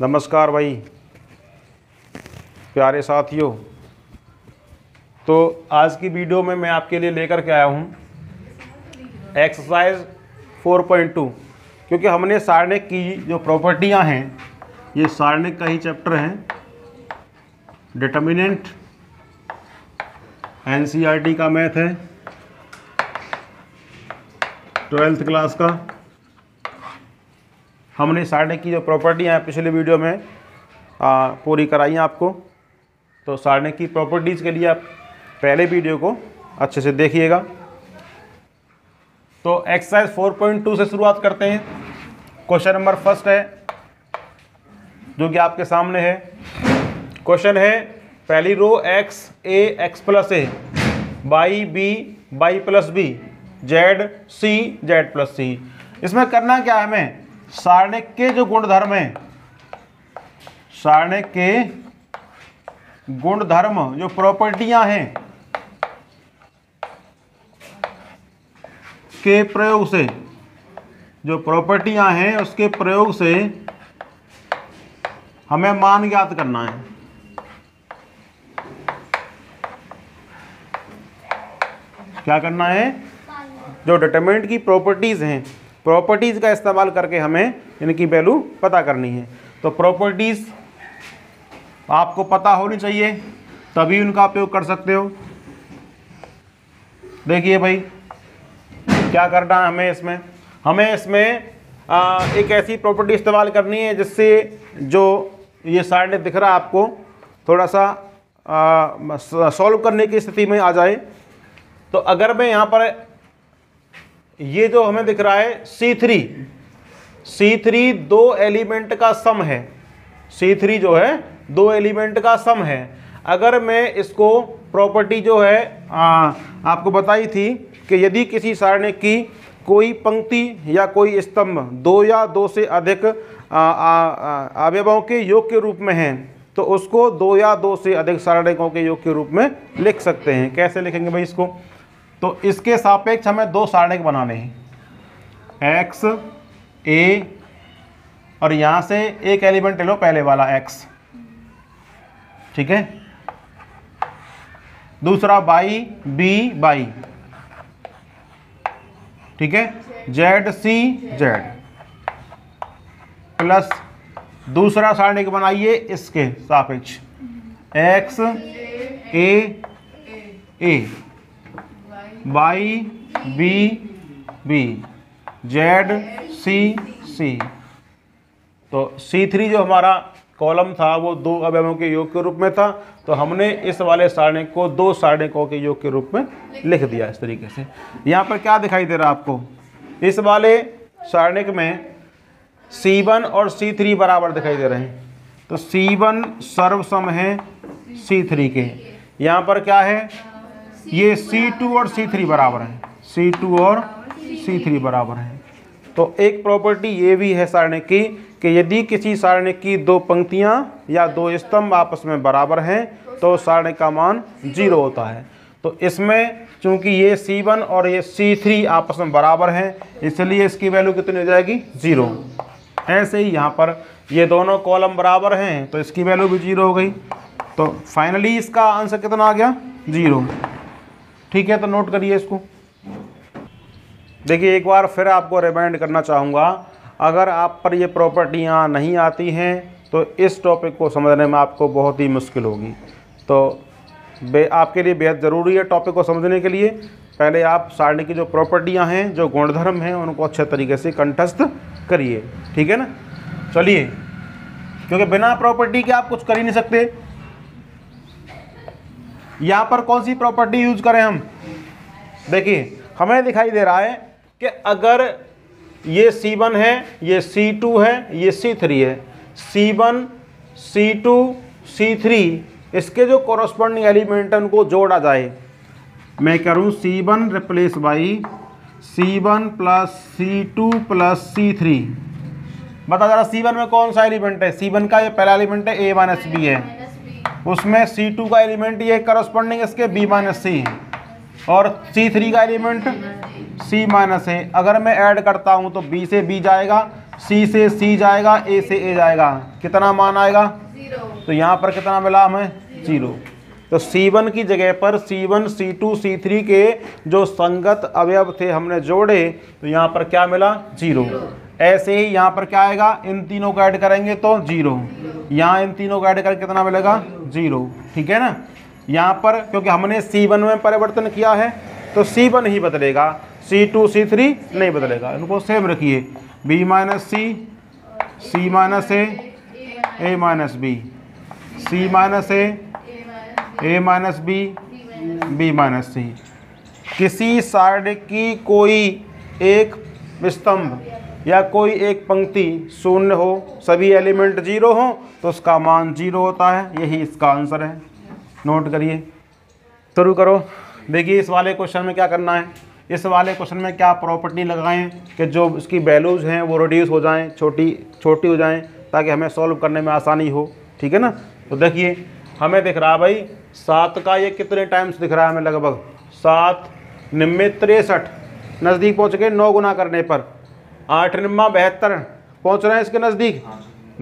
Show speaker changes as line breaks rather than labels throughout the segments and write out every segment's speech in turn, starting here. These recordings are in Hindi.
नमस्कार भाई प्यारे साथियों। तो आज की वीडियो में मैं आपके लिए लेकर के आया हूँ एक्सरसाइज 4.2, क्योंकि हमने सारणिक की जो प्रॉपर्टियाँ हैं, ये सारणिक का ही चैप्टर है। डिटर्मिनेंट एनसीईआरटी का मैथ है, 12th क्लास का। हमने सारणिक की जो प्रॉपर्टियाँ हैं पिछले वीडियो में पूरी कराई हैं आपको। तो सारणिक की प्रॉपर्टीज़ के लिए आप पहले वीडियो को अच्छे से देखिएगा। तो एक्सरसाइज 4.2 से शुरुआत करते हैं। क्वेश्चन नंबर फर्स्ट है जो कि आपके सामने है। क्वेश्चन है पहली row x a by b by plus b z plus c. इसमें करना क्या है, हमें सारणिक के जो गुणधर्म हैं, सारणिक के गुणधर्म जो प्रॉपर्टियां हैं के प्रयोग से, जो प्रॉपर्टियां हैं उसके प्रयोग से हमें मान ज्ञात करना है। क्या करना है? जो डिटरमिनेंट की प्रॉपर्टीज हैं, प्रॉपर्टीज का इस्तेमाल करके हमें इनकी वैल्यू पता करनी है। तो प्रॉपर्टीज आपको पता होनी चाहिए, तभी उनका उपयोग कर सकते हो। देखिए भाई क्या करना है हमें इसमें एक ऐसी प्रॉपर्टी इस्तेमाल करनी है जिससे जो ये सारणिक दिख रहा है आपको थोड़ा सा सॉल्व करने की स्थिति में आ जाए। तो अगर मैं यहाँ पर ये जो हमें दिख रहा है C3 दो एलिमेंट का सम है। C3 जो है दो एलिमेंट का सम है। अगर मैं इसको प्रॉपर्टी जो है आपको बताई थी कि यदि किसी सारणिक की कोई पंक्ति या कोई स्तंभ दो या दो से अधिक अवयवों के योग के रूप में है, तो उसको दो या दो से अधिक सारणिकों के योग के रूप में लिख सकते हैं। कैसे लिखेंगे भाई इसको? तो इसके सापेक्ष हमें दो सारणिक बनाने हैं, x a, और यहाँ से एक एलिमेंट ले लो पहले वाला x, ठीक है। दूसरा बाई b बाई, ठीक है, जेड सी जेड, प्लस दूसरा सारणिक बनाइए इसके सापेक्ष x a by B B Z C. तो C3 जो हमारा कॉलम था वो दो अवयवों के योग के रूप में था, तो हमने इस वाले सारणिक को दो सारणिकों के योग के रूप में लिख दिया इस तरीके से। यहाँ पर क्या दिखाई दे रहा है आपको? इस वाले सारणिक में C1 और C3 बराबर दिखाई दे रहे हैं। तो C1 सर्वसम है C3 के। यहाँ पर क्या है? ये C2 और C3 बराबर हैं, C2 और C3 बराबर हैं। तो एक प्रॉपर्टी ये भी है सारणिक की कि यदि किसी सारणिक की दो पंक्तियां या दो स्तंभ आपस में बराबर हैं तो सारणिक का मान 0 होता है। तो इसमें चूंकि ये C1 और ये C3 आपस में बराबर हैं, इसलिए इसकी वैल्यू कितनी हो जाएगी? 0। ऐसे ही यहाँ पर ये दोनों कॉलम बराबर हैं तो इसकी वैल्यू भी 0 हो गई। तो फाइनली इसका आंसर कितना आ गया? 0। ठीक है, तो नोट करिए इसको। देखिए एक बार फिर आपको रिमाइंड करना चाहूँगा, अगर आप पर ये प्रॉपर्टियाँ नहीं आती हैं तो इस टॉपिक को समझने में आपको बहुत ही मुश्किल होगी। तो आपके लिए बेहद ज़रूरी है टॉपिक को समझने के लिए पहले आप सारणिक की जो प्रॉपर्टियाँ हैं, जो गुणधर्म हैं, उनको अच्छे तरीके से कंठस्थ करिए, ठीक है ना। चलिए, क्योंकि बिना प्रॉपर्टी के आप कुछ कर ही नहीं सकते। यहाँ पर कौन सी प्रॉपर्टी यूज करें हम? देखिए हमें दिखाई दे रहा है कि अगर ये C1 है, ये C2 है, ये C3 है, C1 C2 C3 इसके जो कॉरस्पॉन्डिंग एलिमेंट है उनको जोड़ा जाए। मैं करूँ C1 replace by C1 plus C2 plus C3। बता जरा C1 में कौन सा एलिमेंट है? C1 का ये पहला एलिमेंट है a माइनस बी है, उसमें C2 का एलिमेंट ये करस्पॉन्डिंग इसके b माइनस सी है, और C3 का एलिमेंट C माइनस है। अगर मैं ऐड करता हूँ तो B से B जाएगा, सी से सी जाएगा, ए से ए जाएगा, कितना मान आएगा?
0।
तो यहाँ पर कितना मिला हमें? 0। तो C1 की जगह पर C1, C2, C3 के जो संगत अवयव थे हमने जोड़े, तो यहाँ पर क्या मिला? 0। ऐसे ही यहाँ पर क्या आएगा? इन तीनों को ऐड करेंगे तो 0। यहाँ इन तीनों को ऐड करके कितना मिलेगा? 0। ठीक है ना। यहाँ पर क्योंकि हमने C1 में परिवर्तन किया है तो C1 ही बदलेगा, C2, C3 नहीं बदलेगा। इनको सेम रखिए, B minus C, C minus A minus B, C minus A minus B minus C। किसी सारणी की कोई एक स्तंभ या कोई एक पंक्ति शून्य हो, सभी एलिमेंट 0 हो, तो उसका मान 0 होता है। यही इसका आंसर है। नोट करिए, शुरू करो। देखिए इस वाले क्वेश्चन में क्या करना है, इस वाले क्वेश्चन में क्या प्रॉपर्टी लगाएं कि जो इसकी वैल्यूज़ हैं वो रिड्यूस हो जाएं, छोटी हो जाएं, ताकि हमें सॉल्व करने में आसानी हो। ठीक है ना। तो देखिए हमें दिख रहा है भाई 7 का ये कितने टाइम्स दिख रहा है हमें? लगभग 7 निम्मे 63, नज़दीक पहुँच गए 9 गुना करने पर। 8 निम्मा 72 पहुँच रहे हैं इसके नज़दीक।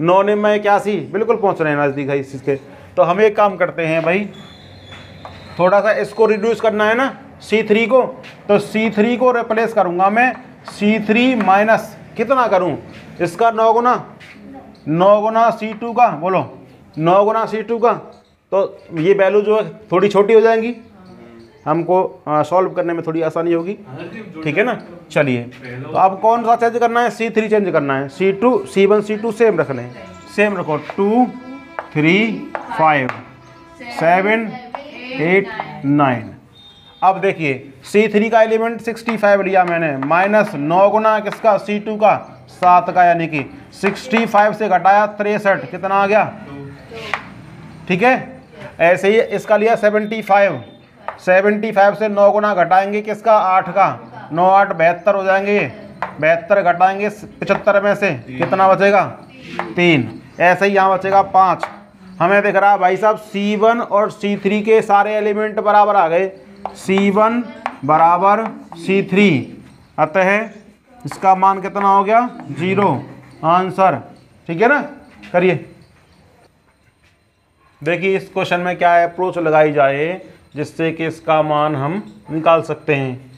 9 निम्मा 81 बिल्कुल पहुँच रहे हैं नज़दीक है इसके। तो हम एक काम करते हैं भाई, थोड़ा सा इसको रिड्यूस करना है ना C3 को, तो C3 को रिप्लेस करूँगा मैं C3 माइनस कितना करूँ इसका? 9 गुना। 9 गुना C2 का, बोलो 9 गुना C2 का। तो ये वैल्यू जो है थोड़ी छोटी हो जाएंगी, हमको सॉल्व करने में थोड़ी आसानी होगी। ठीक है ना। चलिए तो अब कौन सा चेंज करना है? C3 चेंज करना है। C2, C1, C2 सेम रख लें, सेम रखो। 2, 3, 5, 7, 8, 9। अब देखिए C3 का एलिमेंट 65 लिया मैंने, माइनस 9 गुना किसका? C2 का 7 का, यानी कि 65 से घटाया 63, कितना आ गया? ठीक है। ऐसे ही इसका लिया 75 से 9 गुना घटाएंगे किसका? 8 का, 9 8 72 हो जाएंगे। 72 घटाएंगे 75 में से, कितना बचेगा? 3। ऐसे ही यहाँ बचेगा 5। हमें दिख रहा है भाई साहब C1 और C3 के सारे एलिमेंट बराबर आ गए। C1 बराबर C3, अतः इसका मान कितना हो गया? 0 आंसर। ठीक है ना। करिए, देखिए इस क्वेश्चन में क्या अप्रोच लगाई जाए जिससे कि इसका मान हम निकाल सकते हैं।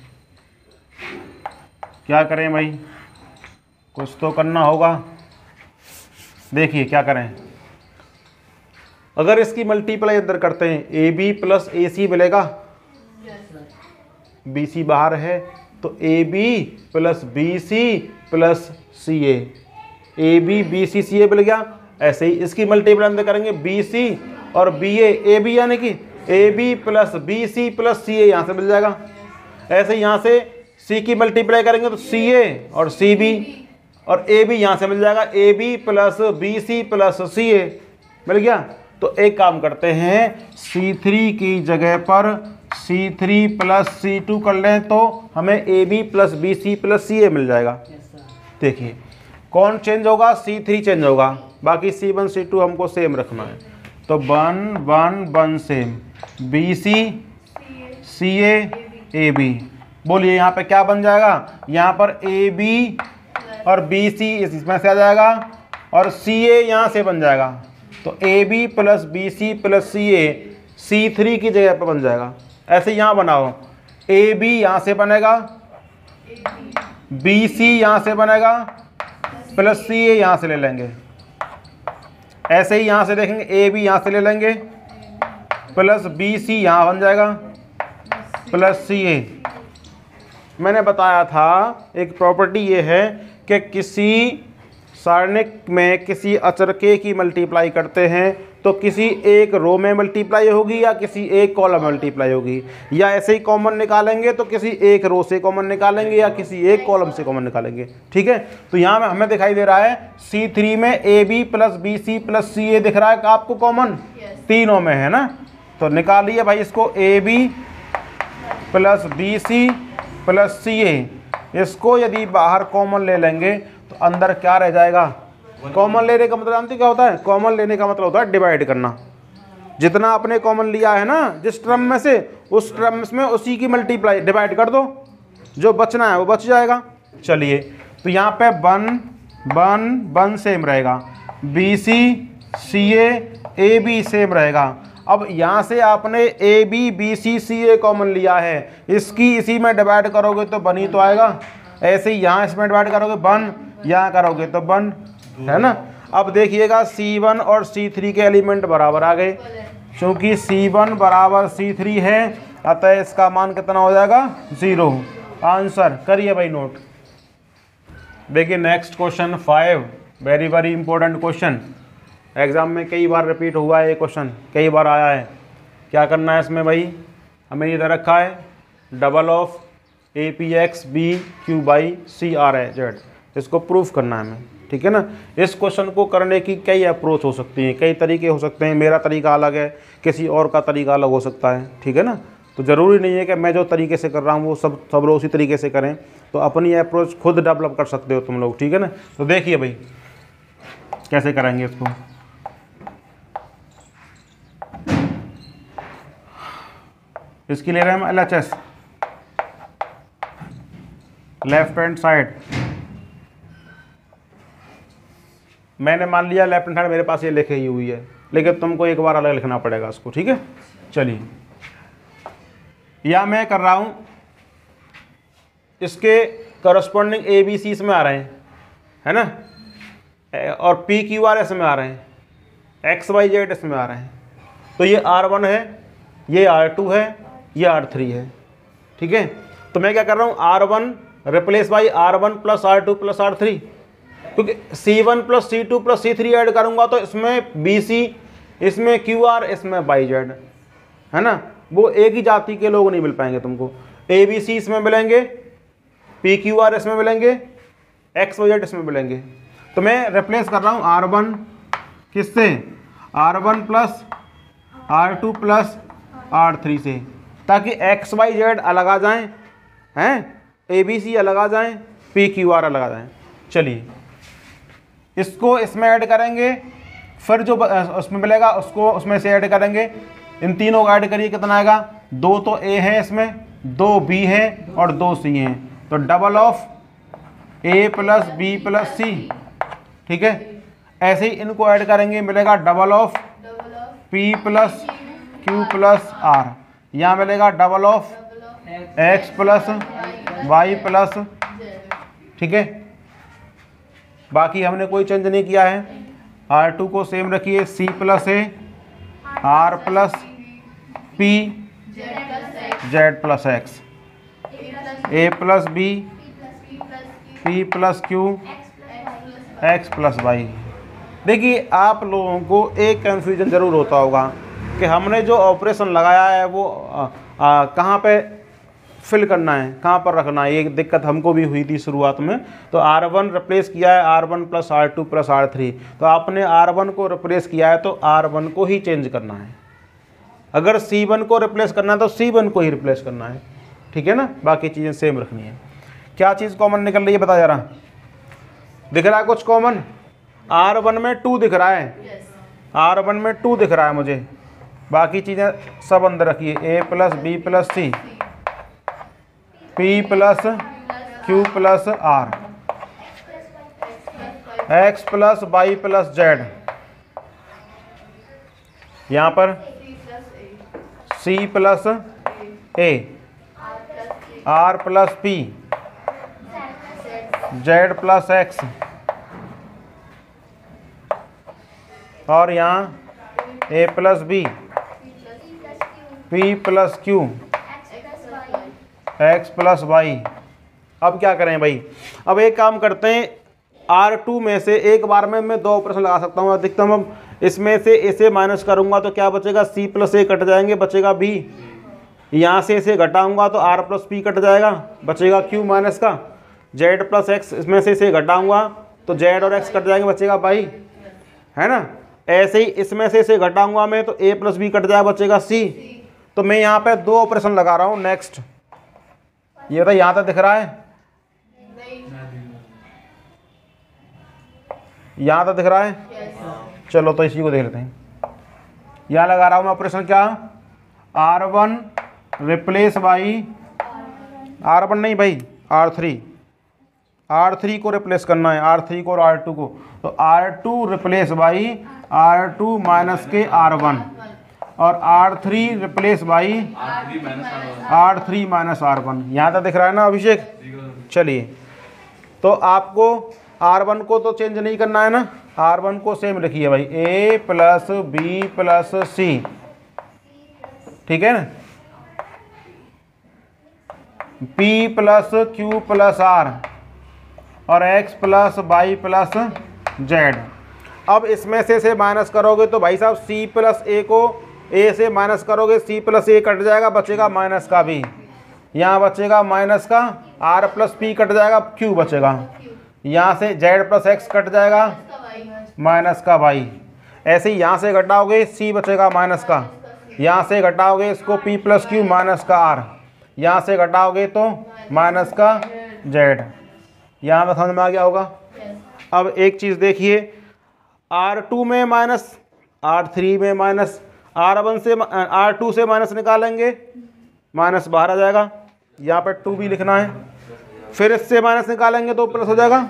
क्या करें भाई, कुछ तो करना होगा। देखिए क्या करें, अगर इसकी मल्टीप्लाई अंदर करते हैं AB प्लस AC मिलेगा। BC बाहर है तो AB plus BC plus CA, AB BC CA मिल गया। ऐसे ही इसकी मल्टीप्लाई अंदर करेंगे BC और BA, AB यानी कि AB plus BC plus CA यहाँ से मिल जाएगा। ऐसे यहाँ से C की मल्टीप्लाई करेंगे तो CA और CB, और AB यहाँ से मिल जाएगा AB plus BC plus CA मिल गया। तो एक काम करते हैं, C3 की जगह पर C3 प्लस C2 कर लें तो हमें AB plus BC plus CA मिल जाएगा। देखिए कौन चेंज होगा? C3 चेंज होगा, बाकी C1 C2 हमको सेम रखना है। तो 1 1 1 सेम, BC CA AB। बोलिए यहाँ पे क्या बन जाएगा? यहाँ पर AB और BC इसमें से आ जाएगा और CA यहाँ से बन जाएगा। तो AB plus BC plus CA C3 की जगह पर बन जाएगा। ऐसे यहाँ बनाओ, AB यहाँ से बनेगा, BC यहाँ से बनेगा, प्लस CA यहाँ से ले लेंगे। ऐसे ही यहाँ से देखेंगे AB यहाँ से ले लेंगे, प्लस BC यहाँ बन जाएगा, प्लस CA। मैंने बताया था एक प्रॉपर्टी ये है कि किसी सारणिक में किसी अचरके की मल्टीप्लाई करते हैं तो किसी एक रो में मल्टीप्लाई होगी या किसी एक कॉलम में मल्टीप्लाई होगी, या ऐसे ही कॉमन निकालेंगे तो किसी एक रो से कॉमन निकालेंगे या किसी एक कॉलम से कॉमन निकालेंगे। ठीक है। तो यहाँ में हमें दिखाई दे रहा है C3 में AB plus BC plus CA दिख रहा है कि आपको कॉमन तीनों में है ना। तो निकालिए भाई इसको, AB plus BC plus CA। इसको यदि बाहर कॉमन ले लेंगे तो अंदर क्या रह जाएगा? कॉमन लेने का मतलब जानते क्या होता है? कॉमन लेने का मतलब होता है डिवाइड करना। जितना आपने कॉमन लिया है ना जिस टर्म में से, उस टर्म में उसी की मल्टीप्लाई डिवाइड कर दो, जो बचना है वो बच जाएगा। चलिए तो यहाँ पे 1 1 सेम रहेगा, BC CA AB सेम रहेगा। अब यहाँ से आपने AB BC CA कॉमन लिया है, इसकी इसी में डिवाइड करोगे तो 1 ही तो आएगा। ऐसे ही यहाँ इसमें डिवाइड करोगे 1, यहाँ करोगे तो 1, है ना। अब देखिएगा C1 और C3 के एलिमेंट बराबर आ गए, क्योंकि C1 बराबर C3 है, अतः इसका मान कितना हो जाएगा 0। आंसर करिए भाई नोट। देखिए next question 5, very very important question, exam में कई बार रिपीट हुआ है ये क्वेश्चन, कई बार आया है। क्या करना है इसमें भाई, हमें इधर रखा है डबल ऑफ APX BQ/CRZ, इसको प्रूफ करना है हमें, ठीक है ना। इस क्वेश्चन को करने की कई अप्रोच हो सकती हैं, कई तरीके हो सकते हैं, मेरा तरीका अलग है, किसी और का तरीका अलग हो सकता है, ठीक है ना। तो ज़रूरी नहीं है कि मैं जो तरीके से कर रहा हूँ वो सब लोग उसी तरीके से करें, तो अपनी अप्रोच खुद डेवलप कर सकते हो तुम लोग, ठीक है ना। तो देखिए भाई कैसे करेंगे इसको। इसकी ले रहे हैं हम LHS, लेफ्ट हैंड साइड। मैंने मान लिया लेफ्ट हैंड साइड मेरे पास ये लिखी ही हुई है, लेकिन तुमको एक बार अलग लिखना पड़ेगा इसको, ठीक है। चलिए या मैं कर रहा हूँ, इसके करस्पॉन्डिंग ABC इसमें आ रहे हैं, है ना, और PQR इसमें आ रहे हैं, XYZ इसमें आ रहे हैं। तो ये R1 है, ये R2 है, ये R3 है, ठीक है। तो मैं क्या कर रहा हूँ, R1 replace by R1 plus R2 plus R3, क्योंकि C1 plus C2 plus C3 add करूँगा तो इसमें BC, इसमें QR, इसमें YZ, है ना। वो एक ही जाति के लोग नहीं मिल पाएंगे तुमको। ABC इसमें मिलेंगे, PQR इसमें मिलेंगे, XYZ इसमें मिलेंगे। तो मैं रिप्लेस कर रहा हूँ R1 किससे, R1 plus R2 plus R3 से, ताकि XYZ अलग आ जाएं, हैं, ABC अलग आ जाएं, PQR अलग आ जाएं। चलिए इसको इसमें ऐड करेंगे, फिर जो उसमें मिलेगा उसको उसमें से ऐड करेंगे। इन तीनों को ऐड करिए, कितना आएगा, 2 तो A है इसमें, 2 B है और 2 C हैं, तो double of A plus B plus C, ठीक है। ऐसे ही इनको ऐड करेंगे, मिलेगा double of P plus Q plus R, यहाँ मिलेगा double of X plus Y plus, ठीक है। बाकी हमने कोई चेंज नहीं किया है। R2 को सेम रखिए, C plus A, R plus P, Z plus X, A plus B, P plus Q, X plus Y। देखिए आप लोगों को एक कन्फ्यूजन ज़रूर होता होगा कि हमने जो ऑपरेशन लगाया है वो कहाँ पे फिल करना है, कहाँ पर रखना है। ये दिक्कत हमको भी हुई थी शुरुआत में। तो R1 रिप्लेस किया है R1 plus R2 plus R3, तो आपने R1 को रिप्लेस किया है तो R1 को ही चेंज करना है। अगर C1 को रिप्लेस करना है तो C1 को ही रिप्लेस करना है, ठीक है ना। बाकी चीज़ें सेम रखनी है। क्या चीज़ कॉमन निकल रही है बता जरा, दिख रहा है कुछ कॉमन? R1 में 2 दिख रहा है, R1 में 2 दिख रहा है मुझे। बाकी चीज़ें सब अंदर रखिए, A plus B plus C, P plus Q plus R, X plus Y plus Z, यहाँ पर C plus A, R plus P, Z plus X, और यहाँ A plus B, P plus Q, X plus Y। अब क्या करें भाई, अब एक काम करते हैं, R2 में से एक बार में मैं 2 ऑपरेशन लगा सकता हूँ अधिकतम। अब इसमें से A से माइनस करूँगा तो क्या बचेगा, C प्लस A कट जाएंगे, बचेगा B। यहाँ से इसे घटाऊँगा तो R प्लस P कट जाएगा, बचेगा Q माइनस का। Z प्लस X, इसमें से इसे घटाऊँगा तो Z और X कट जाएंगे, बचेगा Y, है ना। ऐसे ही इसमें से इसे घटाऊँगा मैं तो A प्लस B कट जाएगा, बचेगा C। तो मैं यहाँ पे 2 ऑपरेशन लगा रहा हूँ। नेक्स्ट ये तो यहाँ तक दिख रहा है, यहाँ तक दिख रहा है। चलो तो इसी को देख लेते हैं। यहाँ लगा रहा हूँ मैं ऑपरेशन, क्या, R1 रिप्लेस बाई, R1 नहीं भाई R3, R3 को रिप्लेस करना है, R3 को और R2 को, तो R2 replace by R2 minus के R1 और R3 replace by R3 minus R1। यहाँ तक दिख रहा है ना अभिषेक? चलिए, तो आपको R1 को तो चेंज नहीं करना है ना, R1 को सेम लिखिए भाई, A plus B plus C, ठीक है ना, P plus Q plus R और X plus Y plus Z। अब इसमें से माइनस करोगे तो भाई साहब C प्लस A को A से माइनस करोगे, C प्लस A कट जाएगा, बचेगा माइनस का B, यहाँ बचेगा माइनस का R प्लस P कट जाएगा, Q बचेगा, यहाँ से Z प्लस X कट जाएगा माइनस का Y। ऐसे ही यहाँ से घटाओगे C बचेगा माइनस का, यहाँ से घटाओगे इसको P प्लस Q माइनस का R, यहाँ से घटाओगे तो माइनस का Z। यहाँ तक समझ में आ गया होगा। अब एक चीज़ देखिए, R2 में माइनस, R3 में माइनस, R1 से R2 से माइनस निकालेंगे, माइनस बाहर आ जाएगा, यहाँ पर 2 भी लिखना है, फिर इससे माइनस निकालेंगे तो प्लस हो जाएगा,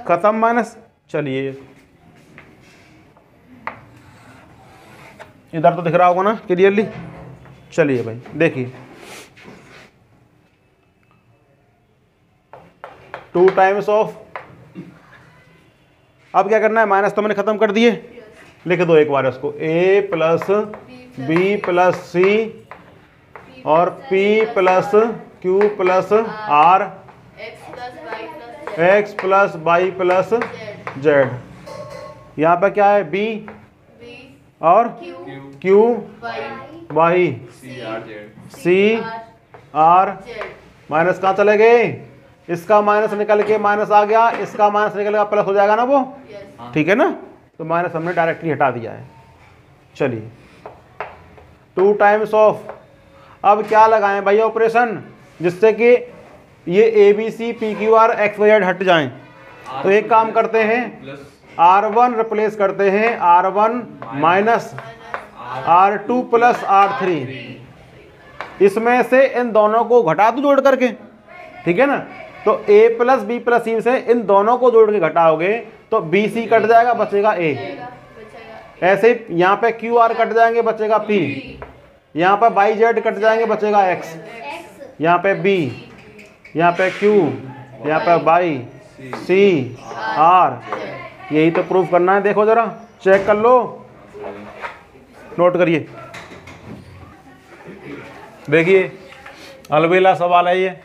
खत्म माइनस। चलिए इधर तो दिख रहा होगा ना क्लियरली। चलिए भाई देखिए, 2 टाइम्स ऑफ, अब क्या करना है, माइनस तो मैंने खत्म कर दिए, लिख दो एक बार उसको, A plus B plus C और P plus Q plus R, X plus Y plus Z। यहाँ पर क्या है, B और Q Y C R, minus कहाँ चले गए, इसका माइनस निकल के माइनस आ गया, इसका माइनस निकल के प्लस हो जाएगा ना वो, ठीक है ना, तो माइनस हमने डायरेक्टली हटा दिया है। चलिए 2 टाइम्स ऑफ, अब क्या लगाएं भाई ऑपरेशन, जिससे कि ये ABC PQR XYZ हट जाएं। तो एक काम करते हैं, R1 रिप्लेस करते हैं R1 minus R2 plus R3, इसमें से इन दोनों को घटा दो जोड़ करके, ठीक है ना, तो A plus B plus C से इन दोनों को जोड़ के घटाओगे तो BC कट जाएगा, बचेगा A। ऐसे ही यहाँ पे QR कट जाएंगे, बचेगा P, यहाँ पर YZ कट जाएंगे, बचेगा X, यहाँ पे B, यहाँ पे Q, यहाँ पे Y C R। यही तो प्रूफ करना है, देखो जरा चेक कर लो, नोट करिए। देखिए अलबेला सवाल है ये,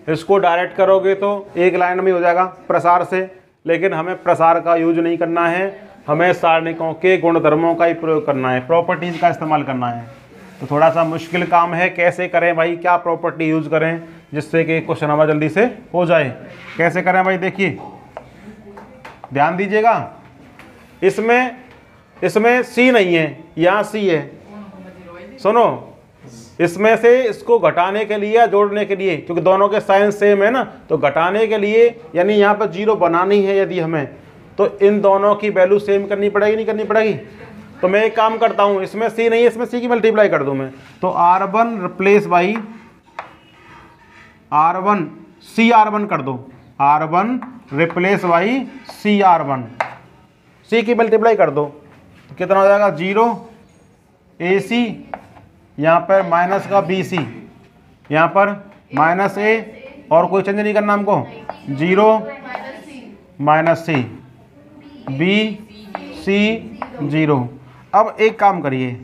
इसको डायरेक्ट करोगे तो एक लाइन में हो जाएगा प्रसार से, लेकिन हमें प्रसार का यूज नहीं करना है, हमें सारणिकों के गुणधर्मों का ही प्रयोग करना है, प्रॉपर्टीज़ का इस्तेमाल करना है। तो थोड़ा सा मुश्किल काम है, कैसे करें भाई, क्या प्रॉपर्टी यूज करें जिससे कि क्वेश्चन हमारा जल्दी से हो जाए। कैसे करें भाई, देखिए ध्यान दीजिएगा, इसमें C नहीं है, यहाँ C है, सुनो, इसमें से इसको घटाने के लिए या जोड़ने के लिए, क्योंकि दोनों के साइन सेम है ना, तो घटाने के लिए यानी यहाँ पर 0 बनानी है यदि हमें, तो इन दोनों की वैल्यू सेम करनी पड़ेगी, नहीं करनी पड़ेगी। तो मैं एक काम करता हूँ, इसमें C नहीं है, इसमें C की मल्टीप्लाई कर दूँ मैं, तो R1 replace by R1 CR1 कर दो, R1 replace by CR1, C की मल्टीप्लाई कर दो, तो कितना हो जाएगा, 0 AC, यहाँ पर माइनस का BC, यहाँ पर माइनस A, और कोई चेंज नहीं करना हमको, 0 माइनस C, B C 0। अब एक काम करिए,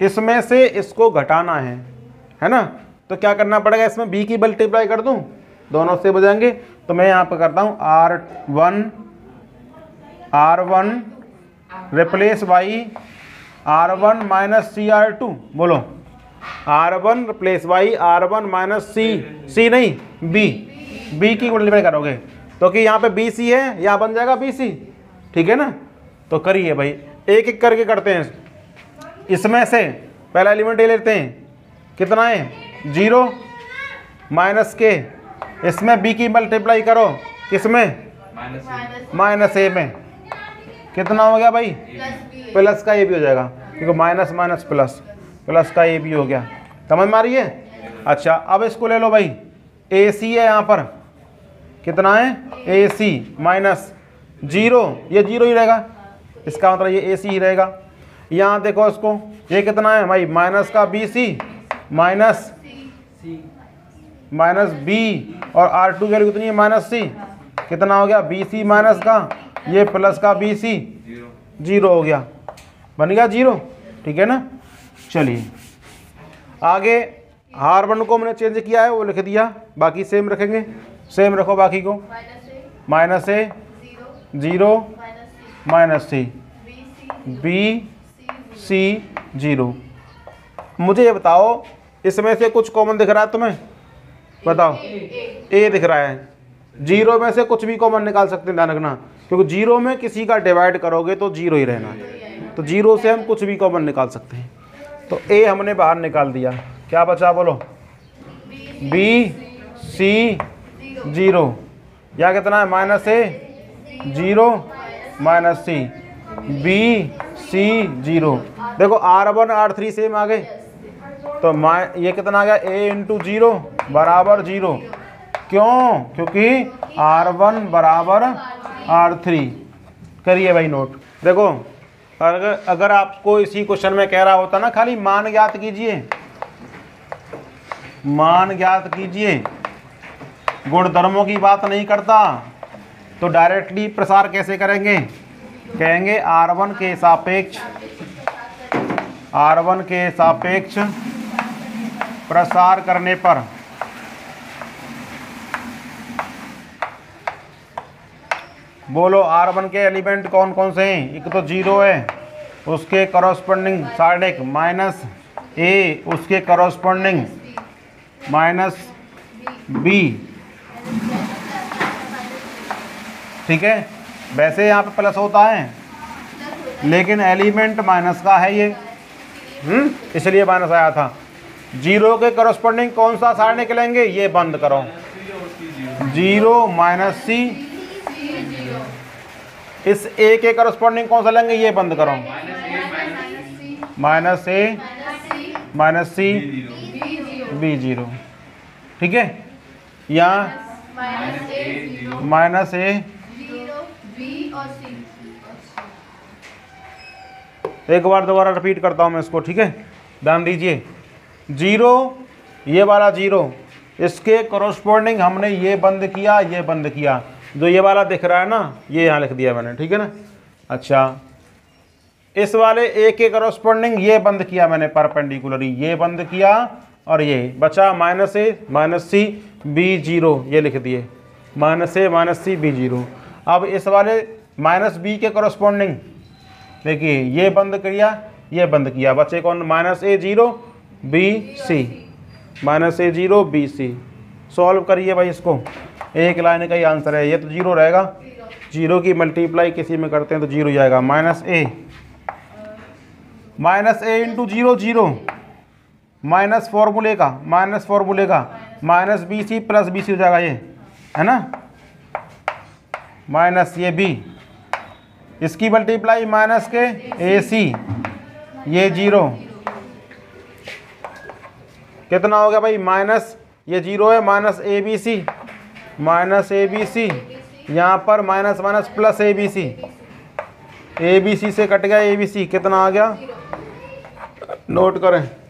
इसमें से इसको घटाना है ना, तो क्या करना पड़ेगा, इसमें B की मल्टीप्लाई कर दूं, दोनों से बजाएंगे, तो मैं यहाँ पर करता हूँ R1 replace by R1 minus CR2, बोलो, R1 replace by R1 minus C नहीं B की मल्टीप्लाई करोगे तो कि यहाँ पे BC है, यहाँ बन जाएगा BC, ठीक है ना। तो करिए भाई, एक एक करके करते हैं। इसमें से पहला एलिमेंट ले लेते हैं, कितना है 0 माइनस के, इसमें B की मल्टीप्लाई करो, किसमें माइनस A में, कितना हो गया भाई, प्लस का A भी हो जाएगा, क्योंकि माइनस माइनस प्लस का A भी हो गया, समझ में आ रही है। अच्छा अब इसको ले लो भाई, AC है यहाँ पर, कितना है ए सी माइनस जीरो, ये जीरो ही रहेगा, इसका मतलब ये ए सी ही रहेगा। यहाँ देखो इसको, ये कितना है भाई माइनस का बी सी माइनस बी और आर टू की वैल्यू कितनी है माइनस सी, कितना हो गया बी सी माइनस का ये प्लस का बी सी, जीरो हो गया, बन गया जीरो, ठीक है ना। चलिए आगे R1 को हमने चेंज किया है वो लिख दिया, बाकी सेम रखेंगे, सेम रखो बाकी को, minus a zero minus c b c zero. मुझे ये बताओ इसमें से कुछ कॉमन दिख रहा है तुम्हें, बताओ ए दिख रहा है, जीरो में से कुछ भी कॉमन निकाल सकते हैं, ध्यान रखना, क्योंकि जीरो में किसी का डिवाइड करोगे तो जीरो ही रहना है, तो जीरो से हम कुछ भी कॉमन निकाल सकते हैं। तो ए हमने बाहर निकाल दिया, क्या बचा बोलो, बी सी जीरो, या कितना है minus a zero minus c b c zero. देखो R1 R3 सेम आ गए, तो ये कितना आ गया ए इंटू जीरो बराबर जीरो, क्यों, क्योंकि R1 बराबर R3। करिए भाई नोट। देखो अगर आपको इसी क्वेश्चन में कह रहा होता ना खाली मान ज्ञात कीजिए, मान ज्ञात कीजिए, गुणधर्मों की बात नहीं करता, तो डायरेक्टली प्रसार कैसे करेंगे, कहेंगे R1 के सापेक्ष प्रसार करने पर बोलो R1 के एलिमेंट कौन कौन से हैं, एक तो जीरो है, उसके करस्पॉन्डिंग साइड माइनस ए, उसके करस्पॉन्डिंग माइनस बी, ठीक है। वैसे यहाँ पे प्लस होता है लेकिन एलिमेंट माइनस का है ये, इसलिए माइनस आया था। जीरो के करस्पॉन्डिंग कौन सा साइड निकलेंगे, ये बंद करो, जीरो माइनस सी, इस ए के करस्पॉन्डिंग कौन सा लेंगे, ये बंद करो, माइनस ए माइनस सी बी जीरो, ठीक है। यहाँ माइनस ए एक बार दोबारा रिपीट करता हूँ मैं इसको, ठीक है, ध्यान दीजिए। जीरो, ये वाला जीरो, इसके करस्पॉन्डिंग हमने ये बंद किया, ये बंद किया, जो ये वाला दिख रहा है ना ये यहाँ लिख दिया मैंने, ठीक है ना। अच्छा, इस वाले ए के करस्पॉन्डिंग ये बंद किया मैंने परपेंडिकुलरी, ये बंद किया, और ये बचा माइनस ए माइनस सी बी जीरो, ये लिख दिए, माइनस ए माइनस सी बी जीरो। अब इस वाले माइनस बी के करस्पॉन्डिंग देखिए ये बंद किया, ये बंद किया, बचे कौन, minus a zero B C, minus a zero B C. Solve करिए भाई इसको, एक लाइन का ही आंसर है, ये तो जीरो रहेगा, जीरो की मल्टीप्लाई किसी में करते हैं तो जीरो जाएगा, minus A into zero zero, minus फॉर्मूले का minus B C plus B C हो जाएगा, ये है ना, माइनस ये बी, इसकी मल्टीप्लाई माइनस के ए सी, ये जीरो, कितना हो गया भाई, माइनस ये जीरो है, माइनस ए बी सी, यहाँ पर minus minus plus A B C से कट गया ए बी सी, कितना आ गया, नोट करें।